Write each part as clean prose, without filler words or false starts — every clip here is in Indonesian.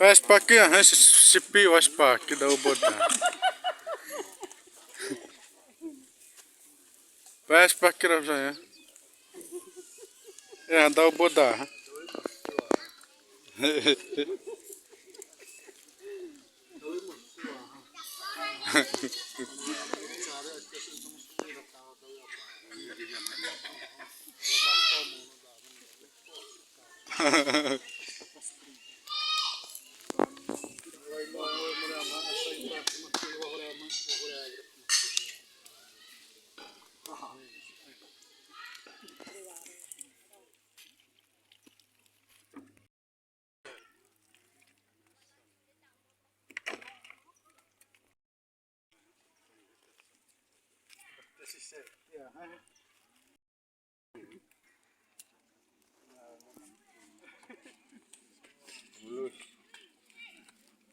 Vespa है Sippy Vespa que dá o boda. Vespa que era já é dá o boda.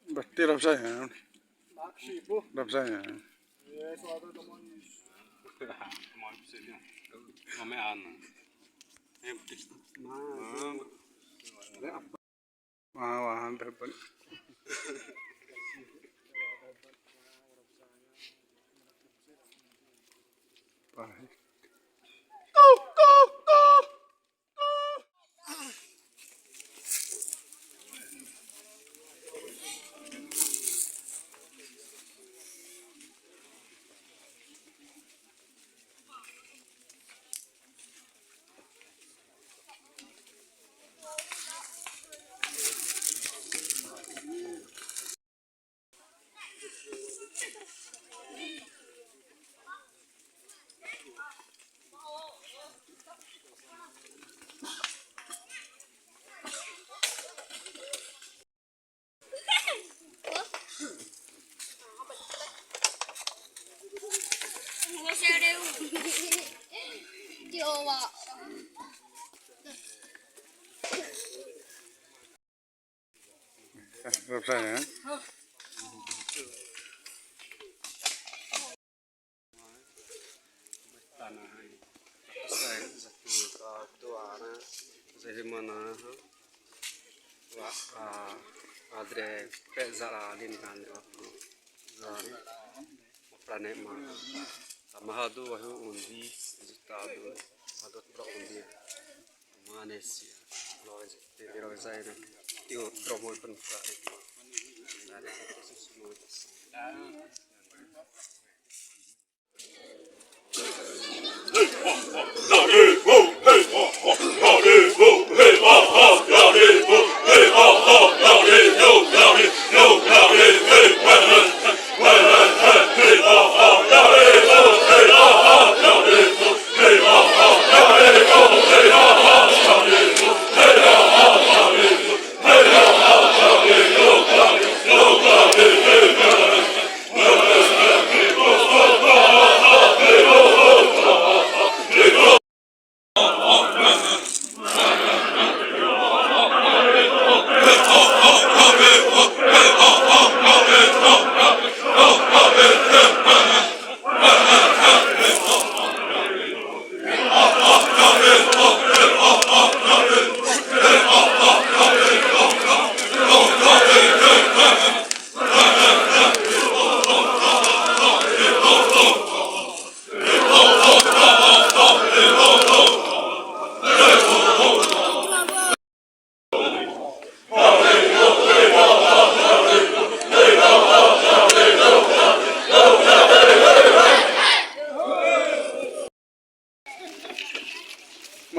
Berarti rasanya. Rasanya. Wah, terbang. Baik. Rasanya. Adre pezara linkan planet mana mahadu wahu undi zitadu adot pro undi manesia lois de rosaire tio promo pen plare ada semua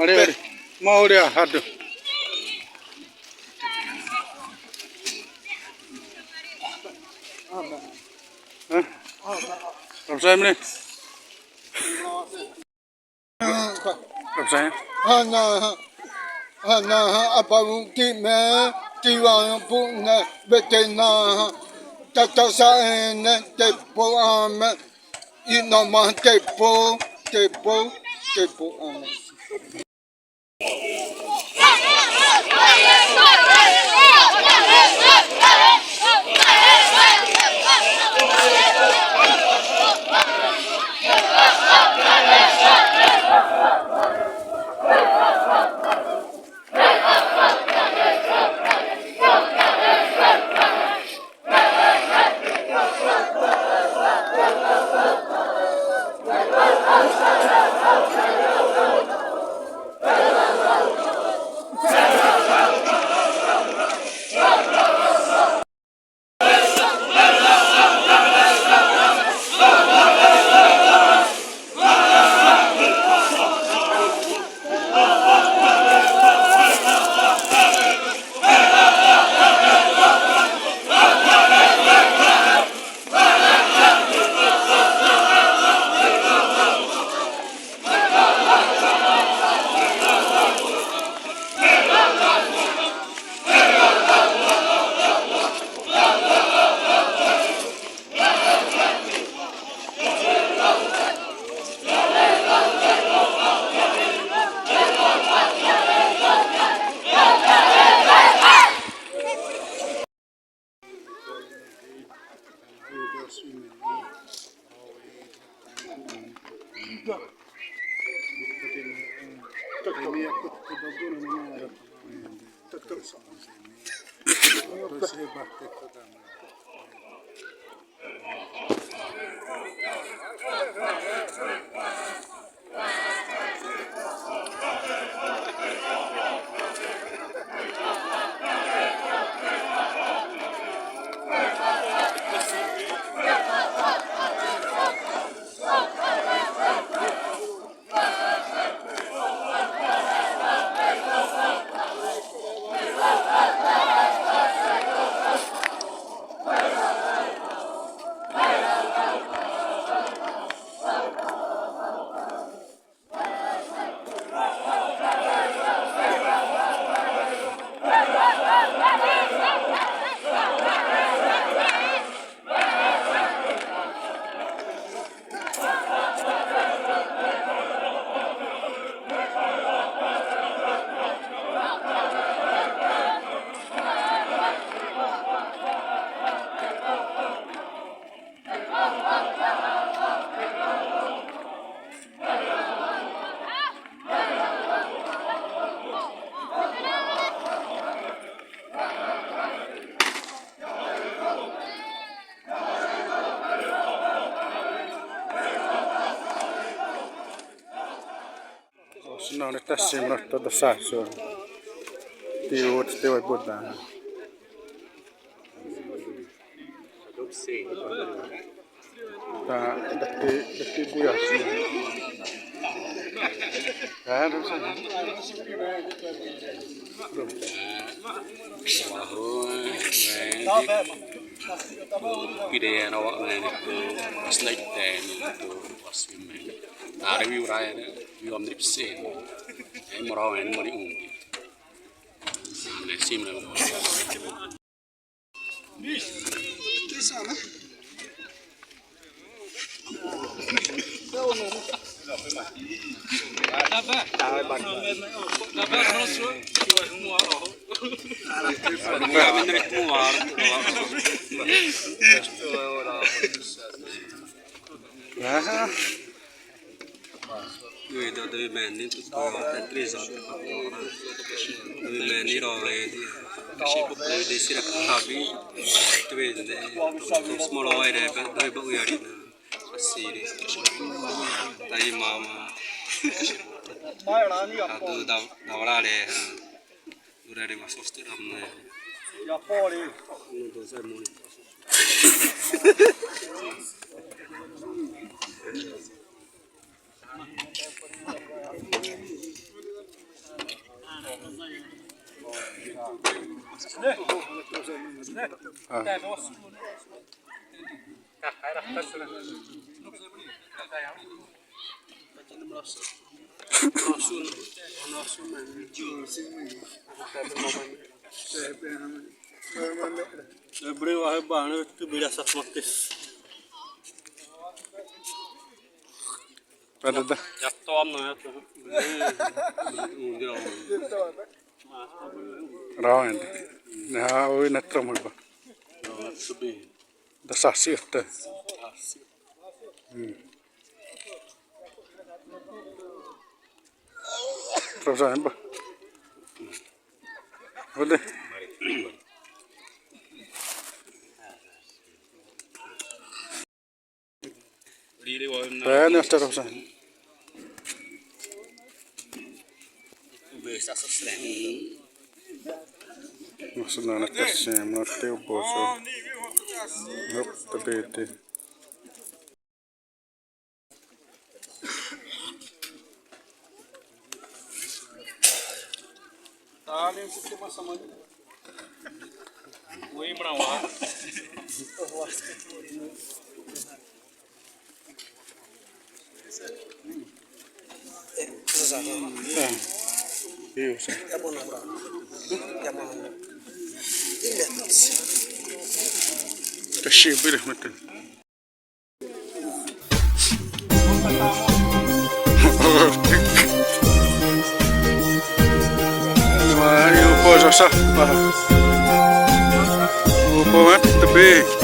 Mari, mau dia aduh. Hah? Rasanya ni. Rasanya. Hana apa mungkin tiwang punga betena tata saene tepo ame inoma tepo ame. No nyt tässä on tuota sähköä. Tiuut, voi puhutaan. Tää tehtiin kujassa. Tää on se. Idean awak main itu slide ten itu pas main. Nah, review raya ni, review am dripsen. Ini morau ini mori undi. Nah, sim lah. Itu dari main itu Tetris dari main ini orang itu dari desa Kabi itu dari small awal dari baru hari na asir tadi mama itu dawala le udah ada masuk stadium na ya poli itu saya mau beri wahai bang itu beda sasmatis. Pada dah. Jatuh na itu. Rawan. Nah, oi natram ba. Subi. Da sasi utta. Terus apa? Boleh. Banyak terus. Bisa sesren. Maksudnya anak kasih mengerti boso. Nup terbete. Tali itu sama. Woi merawat. Iya sih. Kasih boleh macam. Mari upo sah. Upo mat tepi.